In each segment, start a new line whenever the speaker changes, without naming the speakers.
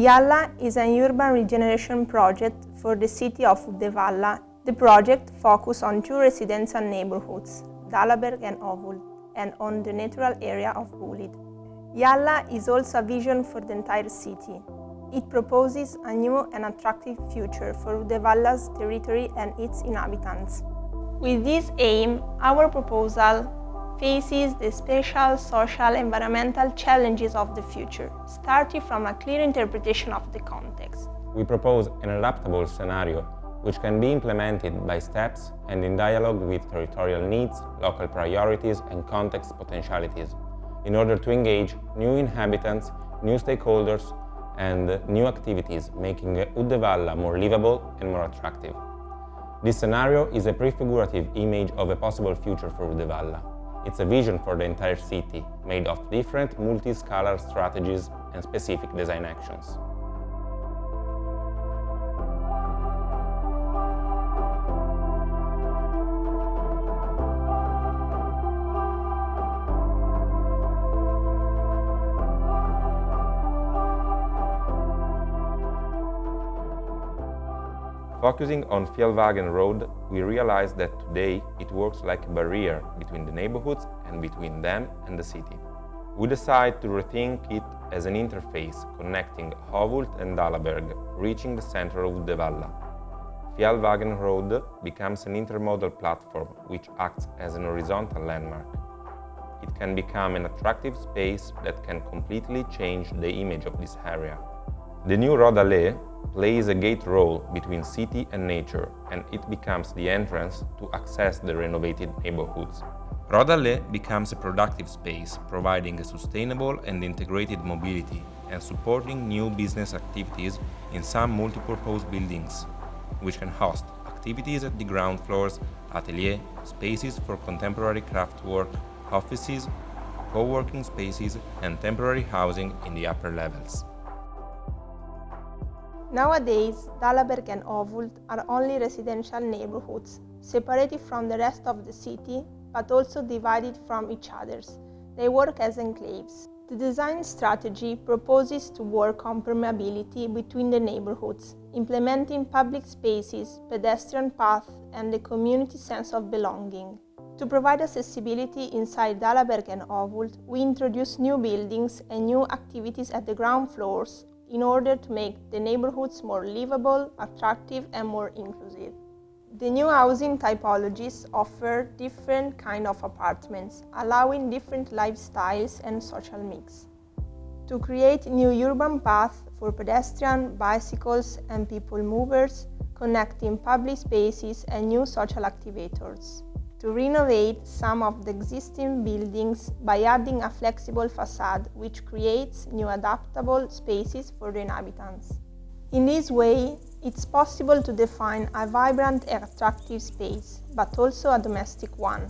Yalla is an urban regeneration project for the city of Uddevalla. The project focuses on two residential neighborhoods, Dallaberg and Ovult, and on the natural area of Bulid. Yalla is also a vision for the entire city. It proposes a new and attractive future for Uddevalla's territory and its inhabitants. With this aim, our proposal faces the special social and environmental challenges of the future, starting from a clear interpretation of the context.
We propose an adaptable scenario which can be implemented by steps and in dialogue with territorial needs, local priorities and context potentialities, in order to engage new inhabitants, new stakeholders and new activities, making Uddevalla more livable and more attractive. This scenario is a prefigurative image of a possible future for Uddevalla. It's a vision for the entire city, made of different multi-scalar strategies and specific design actions. Focusing on Fioravanti Road, we realized that today it works like a barrier between the neighborhoods and between them and the city. We decided to rethink it as an interface connecting Ovult and Dallaberg, reaching the center of Uddevalla. Fioravanti Road becomes an intermodal platform which acts as an horizontal landmark. It can become an attractive space that can completely change the image of this area. The new Road Allée plays a gate role between city and nature, and it becomes the entrance to access the renovated neighborhoods. Road Allée becomes a productive space, providing a sustainable and integrated mobility and supporting new business activities in some multipurpose buildings, which can host activities at the ground floors, atelier, spaces for contemporary craft work, offices, co-working spaces, and temporary housing in the upper levels.
Nowadays, Dallaberg and Ovult are only residential neighborhoods, separated from the rest of the city, but also divided from each other. They work as enclaves. The design strategy proposes to work on permeability between the neighborhoods, implementing public spaces, pedestrian paths, and the community sense of belonging. To provide accessibility inside Dallaberg and Ovult, we introduce new buildings and new activities at the ground floors in order to make the neighborhoods more livable, attractive, and more inclusive. The new housing typologies offer different kinds of apartments, allowing different lifestyles and social mix. To create new urban paths for pedestrians, bicycles, and people movers, connecting public spaces and new social activators. To renovate some of the existing buildings by adding a flexible facade which creates new adaptable spaces for the inhabitants. In this way, it's possible to define a vibrant and attractive space, but also a domestic one.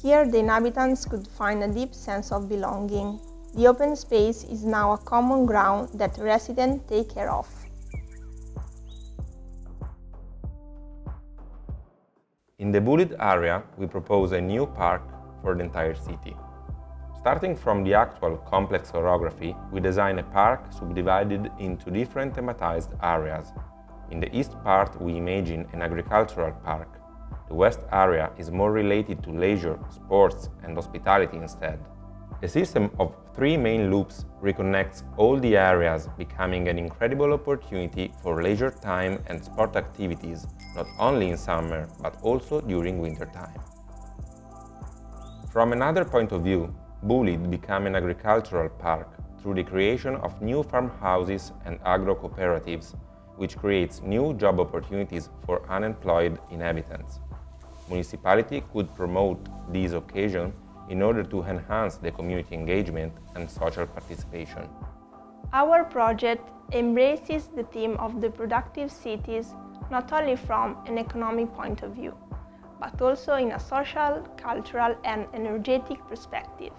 Here, the inhabitants could find a deep sense of belonging. The open space is now a common ground that residents take care of.
In the Bulid area, we propose a new park for the entire city. Starting from the actual complex orography, we design a park subdivided into different thematized areas. In the east part, we imagine an agricultural park. The west area is more related to leisure, sports, and hospitality instead. A system of 3 main loops reconnects all the areas, becoming an incredible opportunity for leisure time and sport activities, not only in summer, but also during winter time. From another point of view, Bulid became an agricultural park through the creation of new farmhouses and agro-cooperatives, which creates new job opportunities for unemployed inhabitants. Municipality could promote these occasions in order to enhance the community engagement and social participation.
Our project embraces the theme of the productive cities not only from an economic point of view, but also in a social, cultural, and energetic perspective.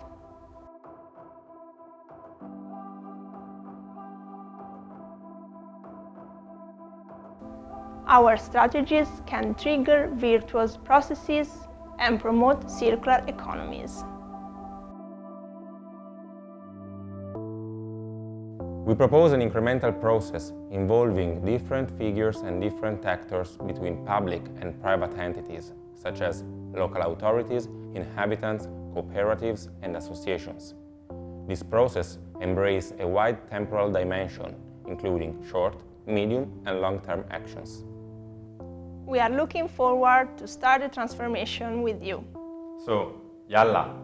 Our strategies can trigger virtuous processes and promote circular economies.
We propose an incremental process involving different figures and different actors between public and private entities, such as local authorities, inhabitants, cooperatives, and associations. This process embraces a wide temporal dimension, including short, medium, and long-term actions.
We are looking forward to start the transformation with you.
So, Yalla!